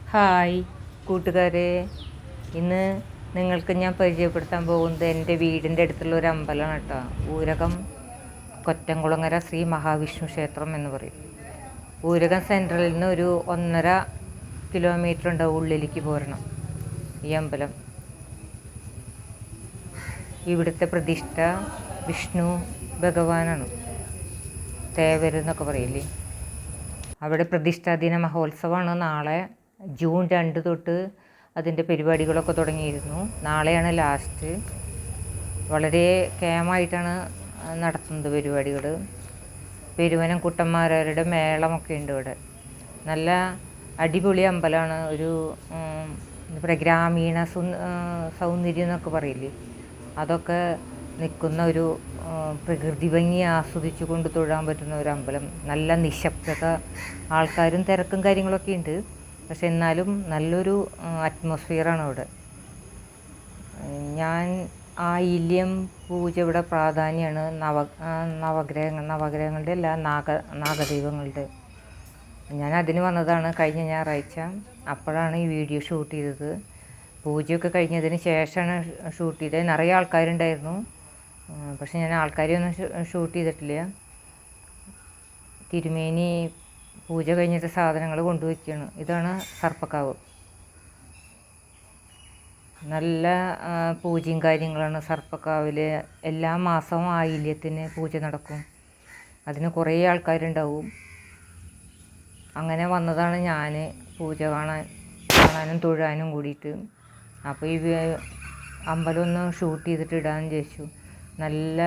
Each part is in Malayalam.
ഹായ് കൂട്ടുകാരെ, ഇന്ന് നിങ്ങൾക്ക് ഞാൻ പരിചയപ്പെടുത്താൻ പോകുന്നത് എൻ്റെ വീടിൻ്റെ അടുത്തുള്ള ഒരു അമ്പലമാണ് കേട്ടോ. ഊരകം കൊറ്റംകുളങ്ങര ശ്രീ മഹാവിഷ്ണു ക്ഷേത്രം എന്ന് പറയും. ഊരകം സെൻട്രലിൽ നിന്ന് ഒരു 1.5 കിലോമീറ്റർ ഉണ്ടാവും ഉള്ളിലേക്ക് പോരണം ഈ അമ്പലം. ഇവിടുത്തെ പ്രതിഷ്ഠ വിഷ്ണു ഭഗവാനാണ്, തേവരെന്നൊക്കെ പറയില്ലേ. അവിടെ പ്രതിഷ്ഠാദിന മഹോത്സവമാണ് നാളെ ജൂൺ 2 തൊട്ട് അതിൻ്റെ പരിപാടികളൊക്കെ തുടങ്ങിയിരുന്നു. നാളെയാണ് ലാസ്റ്റ്. വളരെ കേമായിട്ടാണ് നടത്തുന്നത് പരിപാടികൾ. പെരുവനം കുട്ടന്മാരുടെ മേളമൊക്കെ ഉണ്ട് ഇവിടെ. നല്ല അടിപൊളി അമ്പലമാണ്. ഒരു എന്താ പറയുക, ഗ്രാമീണ സൗന്ദര്യം എന്നൊക്കെ പറയില്ലേ, അതൊക്കെ നിൽക്കുന്ന ഒരു പ്രകൃതി ഭംഗി ആസ്വദിച്ചു കൊണ്ട് തൊഴാൻ പറ്റുന്ന ഒരു അമ്പലം. നല്ല നിശബ്ദത, ആൾക്കാരും തിരക്കും കാര്യങ്ങളൊക്കെ ഉണ്ട്, പക്ഷെ എന്നാലും നല്ലൊരു അറ്റ്മോസ്ഫിയറാണ് ഇവിടെ. ഞാൻ ആയില്യം പൂജ ഇവിടെ പ്രാധാന്യമാണ്. നവഗ്രഹങ്ങളുടെ അല്ല, നാഗദൈവങ്ങളുടെ. ഞാൻ അതിന് വന്നതാണ് കഴിഞ്ഞ ഞായറാഴ്ച. അപ്പോഴാണ് ഈ വീഡിയോ ഷൂട്ട് ചെയ്തത്. പൂജയൊക്കെ കഴിഞ്ഞതിന് ശേഷമാണ് ഷൂട്ട് ചെയ്തത്. നിറയെ ആൾക്കാരുണ്ടായിരുന്നു, പക്ഷെ ഞാൻ ആൾക്കാരെയൊന്നും ഷൂട്ട് ചെയ്തിട്ടില്ല. തിരുമേനി പൂജ കഴിഞ്ഞിട്ട് സാധനങ്ങൾ കൊണ്ടുവയ്ക്കുകയാണ്. ഇതാണ് സർപ്പക്കാവ്. നല്ല പൂജയും കാര്യങ്ങളാണ് സർപ്പക്കാവിൽ. എല്ലാ മാസവും ആയില്യത്തിന് പൂജ നടക്കും. അതിന് കുറേ ആൾക്കാരുണ്ടാവും. അങ്ങനെ വന്നതാണ് ഞാൻ പൂജ കാണാനും തൊഴാനും കൂടിയിട്ട്. അപ്പോൾ ഈ അമ്പലം ഒന്ന് ഷൂട്ട് ചെയ്തിട്ട് ഇടാമെന്ന് വിചാരിച്ചു. നല്ല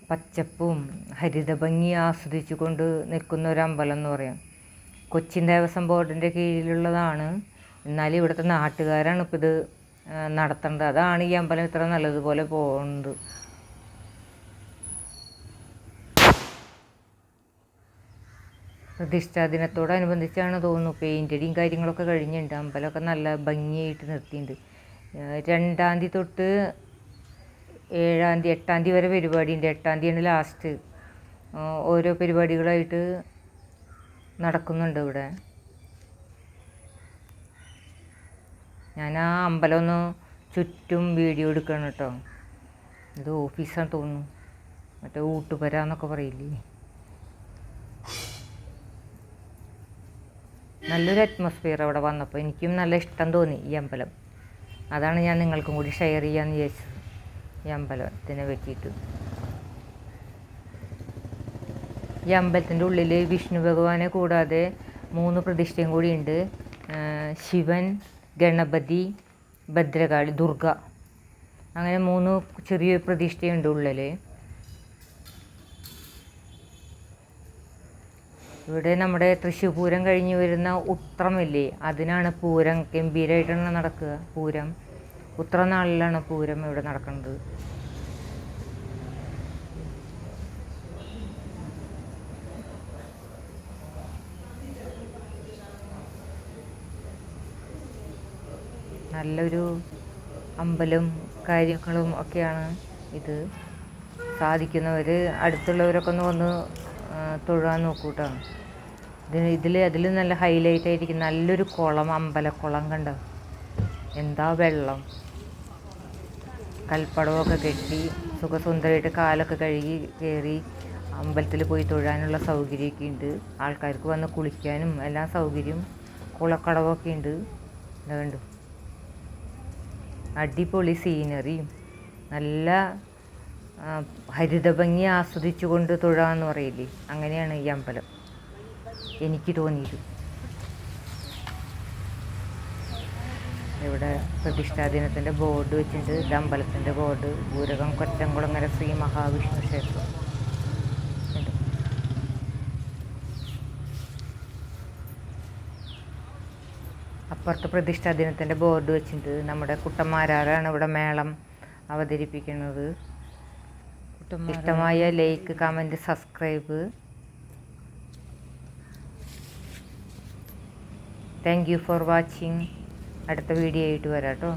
പച്ചപ്പും ഹരിതഭംഗി ആസ്വദിച്ചു കൊണ്ട് നിൽക്കുന്ന ഒരു അമ്പലം എന്ന് പറയാം. കൊച്ചിൻ ദേവസ്വം ബോർഡിൻ്റെ കീഴിലുള്ളതാണ്. എന്നാലും ഇവിടുത്തെ നാട്ടുകാരാണ് ഇപ്പോൾ ഇത് നടത്തേണ്ടത്. അതാണ് ഈ അമ്പലം ഇത്ര നല്ലതുപോലെ പോകുന്നത്. പ്രതിഷ്ഠാ ദിനത്തോടനുബന്ധിച്ചാണ് തോന്നുന്നു പെയിൻറ്റടിയും കാര്യങ്ങളൊക്കെ കഴിഞ്ഞിട്ടുണ്ട്. അമ്പലമൊക്കെ നല്ല ഭംഗിയായിട്ട് നിർത്തിയിട്ടുണ്ട്. 2-ാം തീയതി തൊട്ട് 7-ാം തീയതി 8-ാം തീയതി വരെ പരിപാടിയുണ്ട്. 8-ാം തീയതിയാണ് ലാസ്റ്റ്. ഓരോ പരിപാടികളായിട്ട് നടക്കുന്നുണ്ട് ഇവിടെ. ഞാൻ ആ അമ്പലം ഒന്ന് ചുറ്റും വീഡിയോ എടുക്കണം കേട്ടോ. ഇത് ഓഫീസാന്ന് തോന്നുന്നു, മറ്റേ ഊട്ടുപുര എന്നൊക്കെ പറയില്ലേ. നല്ലൊരു അറ്റ്മോസ്ഫിയർ അവിടെ വന്നപ്പോൾ എനിക്കും നല്ല ഇഷ്ടം തോന്നി ഈ അമ്പലം. അതാണ് ഞാൻ നിങ്ങൾക്കും കൂടി ഷെയർ ചെയ്യാമെന്ന് വിചാരിച്ചത് ഈ അമ്പലത്തിനെ പറ്റിയിട്ട്. ഈ അമ്പലത്തിൻ്റെ ഉള്ളിൽ വിഷ്ണു ഭഗവാനെ കൂടാതെ 3 പ്രതിഷ്ഠയും കൂടിയുണ്ട്. ശിവൻ, ഗണപതി, ഭദ്രകാളി, ദുർഗ, അങ്ങനെ 3 ചെറിയ പ്രതിഷ്ഠയുണ്ട് ഉള്ളിൽ. ഇവിടെ നമ്മുടെ തൃശ്ശൂർ പൂരം കഴിഞ്ഞ് വരുന്ന ഉത്രമില്ലേ, അതിനാണ് പൂരം ഗംഭീരമായിട്ടാണ് നടക്കുക. പൂരം ഉത്രനാളിലാണ് പൂരം ഇവിടെ നടക്കുന്നത്. നല്ലൊരു അമ്പലം കാര്യങ്ങളും ഒക്കെയാണ് ഇത്. സാധിക്കുന്നവർ അടുത്തുള്ളവരൊക്കെ ഒന്ന് വന്ന് തൊഴാൻ നോക്കൂട്ടോ. അതിൽ നല്ല ഹൈലൈറ്റ് ആയിരിക്കും നല്ലൊരു കുളം, അമ്പലക്കുളം. കണ്ടോ എന്താ വെള്ളം. കൽപ്പടമൊക്കെ കെട്ടി സുഖസുന്ദരമായിട്ട് കാലൊക്കെ കഴുകി കയറി അമ്പലത്തിൽ പോയി തൊഴാനുള്ള സൗകര്യമൊക്കെ ഉണ്ട്. ആൾക്കാർക്ക് വന്ന് കുളിക്കാനും എല്ലാ സൗകര്യം. കുളക്കടവൊക്കെ ഉണ്ട്. എന്താ കണ്ടു, അടിപൊളി സീനറിയും നല്ല ഹരിതഭംഗി ആസ്വദിച്ചു കൊണ്ട് തൊഴാന്ന് പറയില്ലേ, അങ്ങനെയാണ് ഈ അമ്പലം എനിക്ക് തോന്നിയത്. ഇവിടെ പ്രതിഷ്ഠാദിനത്തിൻ്റെ ബോർഡ് വെച്ചിട്ടുണ്ട്. ഇത് അമ്പലത്തിൻ്റെ ബോർഡ്. ഊരകം കൊറ്റംകുളങ്ങര ശ്രീ മഹാവിഷ്ണു ക്ഷേത്രം. അപ്പുറത്ത് പ്രതിഷ്ഠാദിനത്തിൻ്റെ ബോർഡ് വെച്ചിട്ടുണ്ട്. നമ്മുടെ കുട്ടന്മാരാണ് ഇവിടെ മേളം അവതരിപ്പിക്കുന്നത്. ഇഷ്ടമായ like, comment, subscribe. Thank you for watching. അടുത്ത വീഡിയോ ആയിട്ട് വരാം കേട്ടോ.